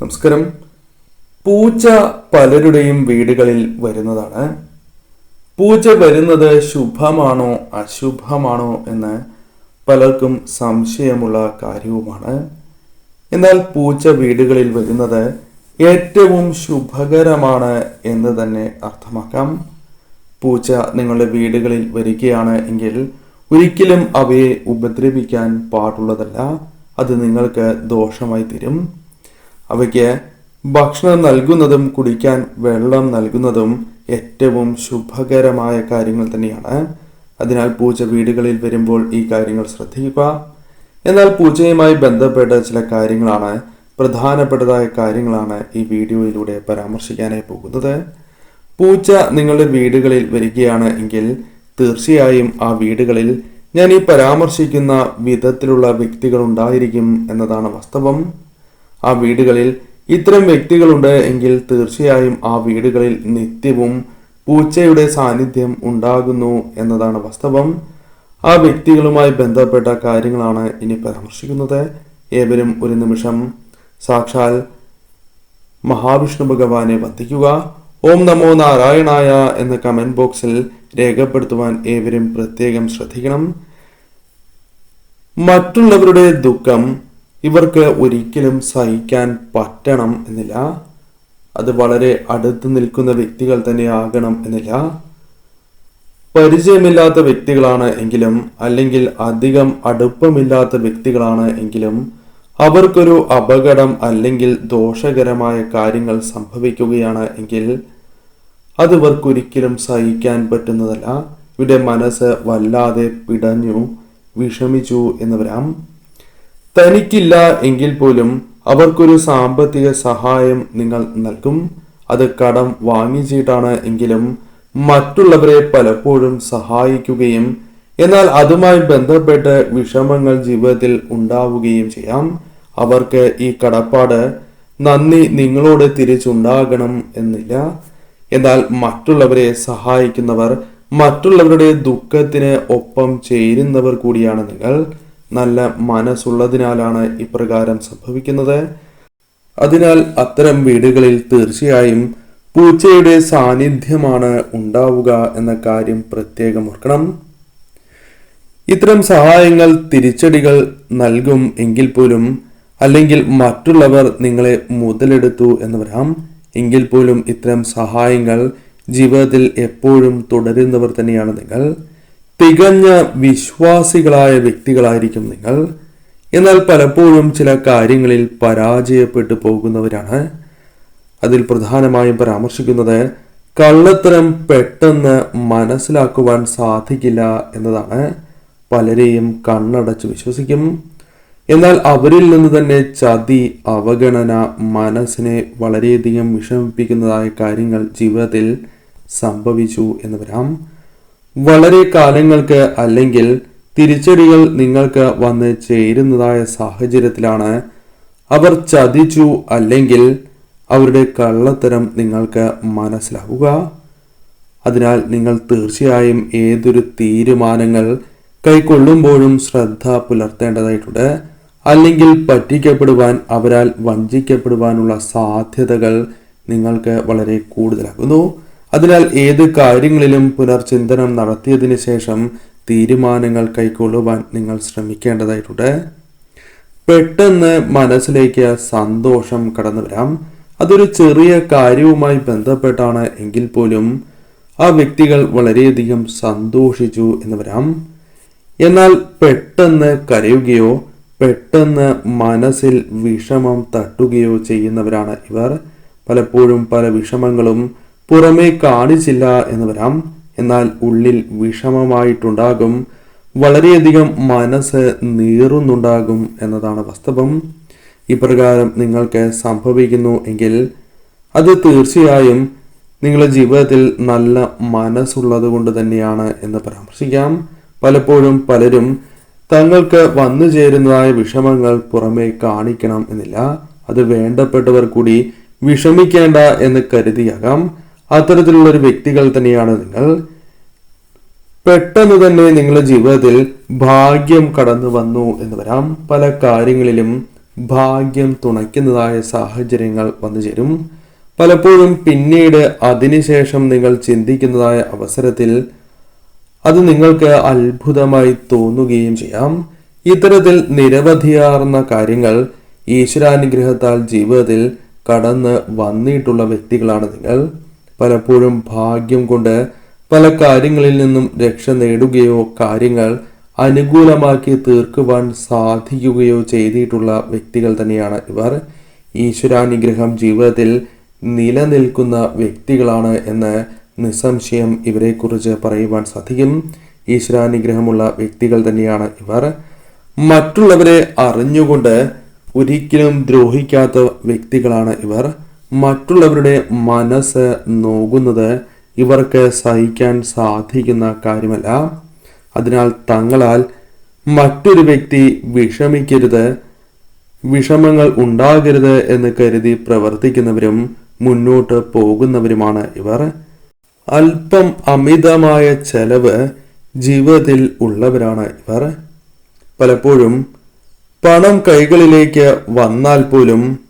നമസ്കാരം. പൂച്ച പലരുടെയും വീടുകളിൽ വരുന്നതാണ്. പൂച്ച വരുന്നത് ശുഭമാണോ അശുഭമാണോ എന്ന് പലർക്കും സംശയമുള്ള കാര്യവുമാണ്. എന്നാൽ പൂച്ച വീടുകളിൽ വരുന്നത് ഏറ്റവും ശുഭകരമാണ് എന്ന് തന്നെ അർത്ഥമാക്കാം. പൂച്ച നിങ്ങളുടെ വീടുകളിൽ വരികയാണ് എങ്കിൽ ഒരിക്കലും അവയെ ഉപദ്രവിക്കാൻ പാടുള്ളതല്ല. അത് നിങ്ങൾക്ക് ദോഷമായി തീരും. അവയ്ക്ക് ഭക്ഷണം നൽകുന്നതും കുടിക്കാൻ വെള്ളം നൽകുന്നതും ഏറ്റവും ശുഭകരമായ കാര്യങ്ങൾ തന്നെയാണ്. അതിനാൽ പൂച്ച വീടുകളിൽ വരുമ്പോൾ ഈ കാര്യങ്ങൾ ശ്രദ്ധിക്കുക. എന്നാൽ പൂച്ചയുമായി ബന്ധപ്പെട്ട ചില കാര്യങ്ങളാണ്, പ്രധാനപ്പെട്ടതായ കാര്യങ്ങളാണ് ഈ വീഡിയോയിലൂടെ പരാമർശിക്കാനായി പോകുന്നത്. പൂച്ച നിങ്ങളുടെ വീടുകളിൽ വരികയാണ് എങ്കിൽ തീർച്ചയായും ആ വീടുകളിൽ ഞാൻ ഈ പരാമർശിക്കുന്ന വിധത്തിലുള്ള വ്യക്തികൾ ഉണ്ടായിരിക്കും എന്നതാണ് വാസ്തവം. ആ വീടുകളിൽ ഇത്തരം വ്യക്തികളുണ്ട് എങ്കിൽ തീർച്ചയായും ആ വീടുകളിൽ നിത്യവും പൂച്ചയുടെ സാന്നിധ്യം ഉണ്ടാകുന്നു എന്നതാണ് വാസ്തവം. ആ വ്യക്തികളുമായി ബന്ധപ്പെട്ട കാര്യങ്ങളാണ് ഇനി പരാമർശിക്കുന്നത്. ഏവരും ഒരു നിമിഷം സാക്ഷാൽ മഹാവിഷ്ണു ഭഗവാനെ വന്ദിക്കുക. ഓം നമോ നാരായണായ എന്ന കമന്റ് ബോക്സിൽ രേഖപ്പെടുത്തുവാൻ ഏവരും പ്രത്യേകം ശ്രദ്ധിക്കണം. മറ്റുള്ളവരുടെ ദുഃഖം ഇവർക്ക് ഒരിക്കലും സഹിക്കാൻ പറ്റണം എന്നില്ല. അത് വളരെ അടുത്ത് നിൽക്കുന്ന വ്യക്തികൾ തന്നെ ആകണം എന്നില്ല. പരിചയമില്ലാത്ത വ്യക്തികളാണ് എങ്കിലും അല്ലെങ്കിൽ അധികം അടുപ്പമില്ലാത്ത വ്യക്തികളാണ് എങ്കിലും അവർക്കൊരു അപകടം അല്ലെങ്കിൽ ദോഷകരമായ കാര്യങ്ങൾ സംഭവിക്കുകയാണ് എങ്കിൽ അത് ഇവർക്കൊരിക്കലും സഹിക്കാൻ പറ്റുന്നതല്ല. ഇവിടെ മനസ്സ് വല്ലാതെ പിടഞ്ഞു വിഷമിച്ചു എന്ന് വരാം. തനിക്കില്ല എങ്കിൽ പോലും അവർക്കൊരു സാമ്പത്തിക സഹായം നിങ്ങൾ നൽകും. അത് കടം വാങ്ങിച്ചിട്ടാണ് എങ്കിലും മറ്റുള്ളവരെ പലപ്പോഴും സഹായിക്കുകയും എന്നാൽ അതുമായി ബന്ധപ്പെട്ട് വിഷമങ്ങൾ ജീവിതത്തിൽ ഉണ്ടാവുകയും ചെയ്യാം. അവർക്ക് ഈ കടപ്പാട് നന്ദി നിങ്ങളോട് തിരിച്ചുണ്ടാകണം എന്നില്ല. എന്നാൽ മറ്റുള്ളവരെ സഹായിക്കുന്നവർ, മറ്റുള്ളവരുടെ ദുഃഖത്തിന് ഒപ്പം ചേരുന്നവർ കൂടിയാണ് നിങ്ങൾ. നല്ല മനസ്സുള്ളതിനാലാണ് ഇപ്രകാരം സംഭവിക്കുന്നത്. അതിനാൽ അത്തരം വീടുകളിൽ തീർച്ചയായും പൂച്ചയുടെ സാന്നിധ്യമാണ് ഉണ്ടാവുക എന്ന കാര്യം പ്രത്യേകം ഓർക്കണം. ഇത്തരം സഹായങ്ങൾ തിരിച്ചടികൾ നൽകും എങ്കിൽ പോലും അല്ലെങ്കിൽ മറ്റുള്ളവർ നിങ്ങളെ മുതലെടുത്തു എന്ന് വരാം എങ്കിൽ പോലും ഇത്തരം സഹായങ്ങൾ ജീവിതത്തിൽ എപ്പോഴും തുടരുന്നവർ തന്നെയാണ് നിങ്ങൾ. തികഞ്ഞ വിശ്വാസികളായ വ്യക്തികളായിരിക്കും നിങ്ങൾ. എന്നാൽ പലപ്പോഴും ചില കാര്യങ്ങളിൽ പരാജയപ്പെട്ടു പോകുന്നവരാണ്. അതിൽ പ്രധാനമായും പരാമർശിക്കുന്നത് കള്ളത്തരം പെട്ടെന്ന് മനസ്സിലാക്കുവാൻ സാധിക്കില്ല എന്നതാണ്. പലരെയും കണ്ണടച്ച് വിശ്വസിക്കും. എന്നാൽ അവരിൽ നിന്ന് തന്നെ ചതി, അവഗണന, മനസ്സിനെ വളരെയധികം വിഷമിപ്പിക്കുന്നതായ കാര്യങ്ങൾ ജീവിതത്തിൽ സംഭവിച്ചു എന്ന് വരാം. വളരെ കാലങ്ങൾക്ക് അല്ലെങ്കിൽ തിരിച്ചടികൾ നിങ്ങൾക്ക് വന്ന് ചേരുന്നതായ സാഹചര്യത്തിലാണ് അവർ ചതിച്ചു അല്ലെങ്കിൽ അവരുടെ കള്ളത്തരം നിങ്ങൾക്ക് മനസ്സിലാവുക. അതിനാൽ നിങ്ങൾ തീർച്ചയായും ഏതൊരു തീരുമാനങ്ങൾ കൈക്കൊള്ളുമ്പോഴും ശ്രദ്ധ പുലർത്തേണ്ടതായിട്ടുണ്ട്. അല്ലെങ്കിൽ പറ്റിക്കപ്പെടുവാൻ, അവരാൽ വഞ്ചിക്കപ്പെടുവാനുള്ള സാധ്യതകൾ നിങ്ങൾക്ക് വളരെ കൂടുതലാകുന്നു. അതിനാൽ ഏത് കാര്യങ്ങളിലും പുനർചിന്തനം നടത്തിയതിനു ശേഷം തീരുമാനങ്ങൾ കൈക്കൊള്ളുവാൻ നിങ്ങൾ ശ്രമിക്കേണ്ടതായിട്ടുണ്ട്. പെട്ടെന്ന് മനസ്സിലേക്ക് സന്തോഷം കടന്നു വരാം. അതൊരു ചെറിയ കാര്യവുമായി ബന്ധപ്പെട്ടാണ് എങ്കിൽ പോലും ആ വ്യക്തികൾ വളരെയധികം സന്തോഷിച്ചു എന്ന് വരാം. എന്നാൽ പെട്ടെന്ന് കരയുകയോ പെട്ടെന്ന് മനസ്സിൽ വിഷമം തട്ടുകയോ ചെയ്യുന്നവരാണ് ഇവർ. പലപ്പോഴും പല വിഷമങ്ങളും പുറമേ കാണിച്ചില്ല എന്ന് വരാം. എന്നാൽ ഉള്ളിൽ വിഷമമായിട്ടുണ്ടാകും. വളരെയധികം മനസ്സ് നീറുന്നുണ്ടാകും എന്നതാണ് വാസ്തവം. ഇപ്രകാരം നിങ്ങൾക്ക് സംഭവിക്കുന്നു എങ്കിൽ അത് തീർച്ചയായും നിങ്ങളുടെ ജീവിതത്തിൽ നല്ല മനസ്സുള്ളത് കൊണ്ട് തന്നെയാണ് എന്ന് പരാമർശിക്കാം. പലപ്പോഴും പലരും തങ്ങൾക്ക് വന്നു ചേരുന്നതായ വിഷമങ്ങൾ പുറമേ കാണിക്കണം എന്നില്ല. അത് വേണ്ടപ്പെട്ടവർ കൂടി വിഷമിക്കേണ്ട എന്ന് കരുതിയാകാം. അത്തരത്തിലുള്ള ഒരു വ്യക്തികൾ തന്നെയാണ് നിങ്ങൾ. പെട്ടെന്ന് തന്നെ നിങ്ങളുടെ ജീവിതത്തിൽ ഭാഗ്യം കടന്നു വന്നു എന്ന് വരാം. പല കാര്യങ്ങളിലും ഭാഗ്യം തുണയ്ക്കുന്നതായ സാഹചര്യങ്ങൾ വന്നു ചേരും. പലപ്പോഴും പിന്നീട് അതിനുശേഷം നിങ്ങൾ ചിന്തിക്കുന്നതായ അവസരത്തിൽ അത് നിങ്ങൾക്ക് അത്ഭുതമായി തോന്നുകയും ചെയ്യാം. ഇത്തരത്തിൽ നിരവധിയാർന്ന കാര്യങ്ങൾ ഈശ്വരാനുഗ്രഹത്താൽ ജീവിതത്തിൽ കടന്ന് വന്നിട്ടുള്ള വ്യക്തികളാണ് നിങ്ങൾ. പലപ്പോഴും ഭാഗ്യം കൊണ്ട് പല കാര്യങ്ങളിൽ നിന്നും രക്ഷ നേടുകയോ കാര്യങ്ങൾ അനുകൂലമാക്കി തീർക്കുവാൻ സാധിക്കുകയോ ചെയ്തിട്ടുള്ള വ്യക്തികൾ തന്നെയാണ് ഇവർ. ഈശ്വരാനുഗ്രഹം ജീവിതത്തിൽ നിലനിൽക്കുന്ന വ്യക്തികളാണ് എന്ന് നിസ്സംശയം ഇവരെക്കുറിച്ച് പറയുവാൻ സാധിക്കും. ഈശ്വരാനുഗ്രഹമുള്ള വ്യക്തികൾ തന്നെയാണ് ഇവർ. മറ്റുള്ളവരെ അറിഞ്ഞുകൊണ്ട് ഒരിക്കലും ദ്രോഹിക്കാത്ത വ്യക്തികളാണ് ഇവർ. മറ്റുള്ളവരുടെ മനസ്സ് നോകുന്നത് ഇവർക്ക് സഹിക്കാൻ സാധിക്കുന്ന കാര്യമല്ല. അതിനാൽ തങ്ങളാൽ മറ്റൊരു വ്യക്തി വിഷമിക്കരുത്, വിഷമങ്ങൾ ഉണ്ടാകരുത് എന്ന് കരുതി പ്രവർത്തിക്കുന്നവരും മുന്നോട്ട് പോകുന്നവരുമാണ് ഇവർ. അല്പം അമിതമായ ചെലവ് ജീവിതത്തിൽ ഉള്ളവരാണ് ഇവർ. പലപ്പോഴും പണം കൈകളിലേക്ക് വന്നാൽ പോലും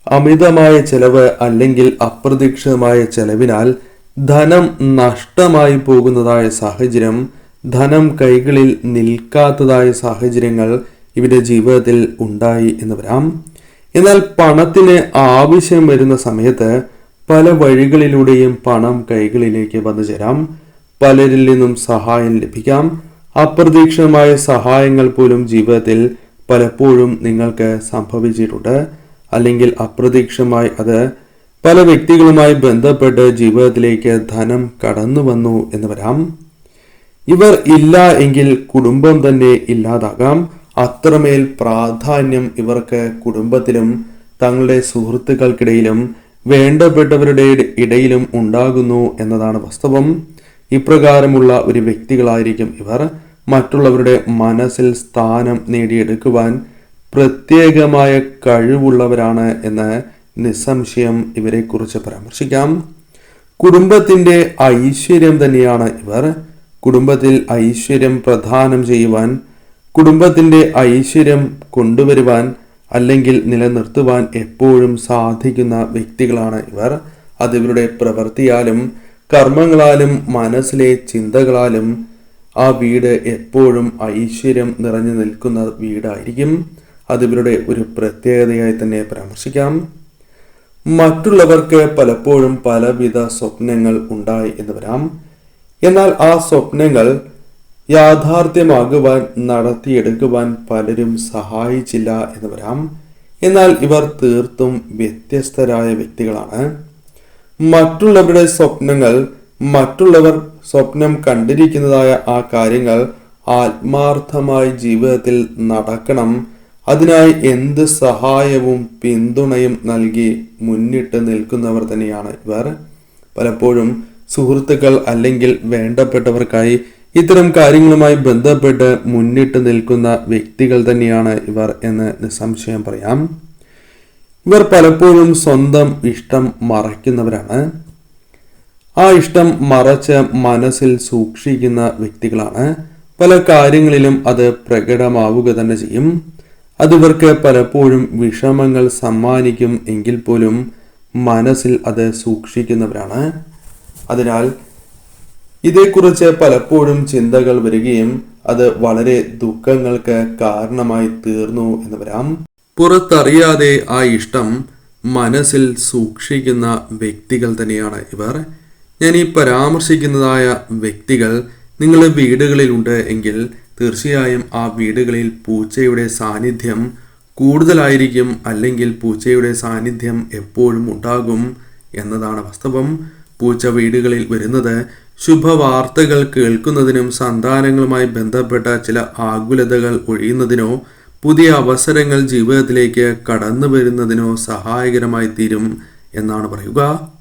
അമിതമായ ചെലവ് അല്ലെങ്കിൽ അപ്രതീക്ഷിതമായ ചെലവിനാൽ ധനം നഷ്ടമായി പോകുന്നതായ സാഹചര്യം, ധനം കൈകളിൽ നിൽക്കാത്തതായ സാഹചര്യങ്ങൾ ഇവരുടെ ജീവിതത്തിൽ ഉണ്ടായി എന്ന് വരാം. എന്നാൽ പണത്തിന് ആവശ്യം വരുന്ന സമയത്ത് പല വഴികളിലൂടെയും പണം കൈകളിലേക്ക് വന്നു ചേരാം. പലരിൽ നിന്നും സഹായം ലഭിക്കാം. അപ്രതീക്ഷിതമായ സഹായങ്ങൾ പോലും ജീവിതത്തിൽ പലപ്പോഴും നിങ്ങൾക്ക് സംഭവിച്ചിട്ടുണ്ട്. അല്ലെങ്കിൽ അപ്രതീക്ഷിതമായി അത് പല വ്യക്തികളുമായി ബന്ധപ്പെട്ട് ജീവിതത്തിലേക്ക് ധനം കടന്നു വന്നു എന്ന് വരാം. ഇവർ ഇല്ല എങ്കിൽ കുടുംബം തന്നെ ഇല്ലാതാകാം. അത്രമേൽ പ്രാധാന്യം ഇവർക്ക് കുടുംബത്തിലും തങ്ങളുടെ സുഹൃത്തുക്കൾക്കിടയിലും വേണ്ടപ്പെട്ടവരുടെ ഇടയിലും ഉണ്ടാകുന്നു എന്നതാണ് വാസ്തവം. ഇപ്രകാരമുള്ള ഒരു വ്യക്തികളായിരിക്കും ഇവർ. മറ്റുള്ളവരുടെ മനസ്സിൽ സ്ഥാനം നേടിയെടുക്കുവാൻ പ്രത്യേകമായ കഴിവുള്ളവരാണ് എന്ന് നിസ്സംശയം ഇവരെക്കുറിച്ച് പരാമർശിക്കാം. കുടുംബത്തിന്റെ ഐശ്വര്യം തന്നെയാണ് ഇവർ. കുടുംബത്തിൽ ഐശ്വര്യം പ്രദാനം ചെയ്യുവാൻ, കുടുംബത്തിന്റെ ഐശ്വര്യം കൊണ്ടുവരുവാൻ അല്ലെങ്കിൽ നിലനിർത്തുവാൻ എപ്പോഴും സാധിക്കുന്ന വ്യക്തികളാണ് ഇവർ. അത് ഇവരുടെ പ്രവൃത്തിയാലും കർമ്മങ്ങളാലും മനസ്സിലെ ചിന്തകളാലും ആ വീട് എപ്പോഴും ഐശ്വര്യം നിറഞ്ഞു നിൽക്കുന്ന വീടായിരിക്കും. അത് ഇവരുടെ ഒരു പ്രത്യേകതയായി തന്നെ പരാമർശിക്കാം. മറ്റുള്ളവർക്ക് പലപ്പോഴും പലവിധ സ്വപ്നങ്ങൾ ഉണ്ടായി എന്ന് വരാം. എന്നാൽ ആ സ്വപ്നങ്ങൾ യാഥാർത്ഥ്യമാകുവാൻ, നടത്തിയെടുക്കുവാൻ പലരും സഹായിച്ചില്ല എന്ന് വരാം. എന്നാൽ ഇവർ തീർത്തും വ്യത്യസ്തരായ വ്യക്തികളാണ്. മറ്റുള്ളവരുടെ സ്വപ്നങ്ങൾ, മറ്റുള്ളവർ സ്വപ്നം കണ്ടിരിക്കുന്നതായ ആ കാര്യങ്ങൾ ആത്മാർത്ഥമായി ജീവിതത്തിൽ നടക്കണം. അതിനായി എന്ത് സഹായവും പിന്തുണയും നൽകി മുന്നിട്ട് നിൽക്കുന്നവർ തന്നെയാണ് ഇവർ. പലപ്പോഴും സുഹൃത്തുക്കൾ അല്ലെങ്കിൽ വേണ്ടപ്പെട്ടവർക്കായി ഇത്തരം കാര്യങ്ങളുമായി ബന്ധപ്പെട്ട് മുന്നിട്ട് നിൽക്കുന്ന വ്യക്തികൾ തന്നെയാണ് ഇവർ എന്ന് നിസ്സംശയം പറയാം. ഇവർ പലപ്പോഴും സ്വന്തം ഇഷ്ടം മറയ്ക്കുന്നവരാണ്. ആ ഇഷ്ടം മറച്ച് മനസ്സിൽ സൂക്ഷിക്കുന്ന വ്യക്തികളാണ്. പല കാര്യങ്ങളിലും അത് പ്രകടമാവുക തന്നെ ചെയ്യും. അതിവർക്ക് പലപ്പോഴും വിഷമങ്ങൾ സമ്മാനിക്കും എങ്കിൽ പോലും മനസ്സിൽ അത് സൂക്ഷിക്കുന്നവരാണ്. അതിനാൽ ഇതേക്കുറിച്ച് പലപ്പോഴും ചിന്തകൾ വരികയും അത് വളരെ ദുഃഖങ്ങൾക്ക് കാരണമായി തീർന്നു എന്ന് വരാം. പുറത്തറിയാതെ ആ ഇഷ്ടം മനസ്സിൽ സൂക്ഷിക്കുന്ന വ്യക്തികൾ തന്നെയാണ് ഇവർ. ഞാൻ ഈ പരാമർശിക്കുന്നതായ വ്യക്തികൾ നിങ്ങളുടെ വീടുകളിലുണ്ട് എങ്കിൽ തീർച്ചയായും ആ വീടുകളിൽ പൂച്ചയുടെ സാന്നിധ്യം കൂടുതലായിരിക്കും, അല്ലെങ്കിൽ പൂച്ചയുടെ സാന്നിധ്യം എപ്പോഴും ഉണ്ടാകും എന്നതാണ് വാസ്തവം. പൂച്ച വീടുകളിൽ വരുന്നത് ശുഭവാർത്തകൾ കേൾക്കുന്നതിനും സന്താനങ്ങളുമായി ബന്ധപ്പെട്ട ചില ആകുലതകൾ ഒഴിയുന്നതിനോ പുതിയ അവസരങ്ങൾ ജീവിതത്തിലേക്ക് കടന്നു വരുന്നതിനോ സഹായകരമായി തീരും എന്നാണ് പറയുക.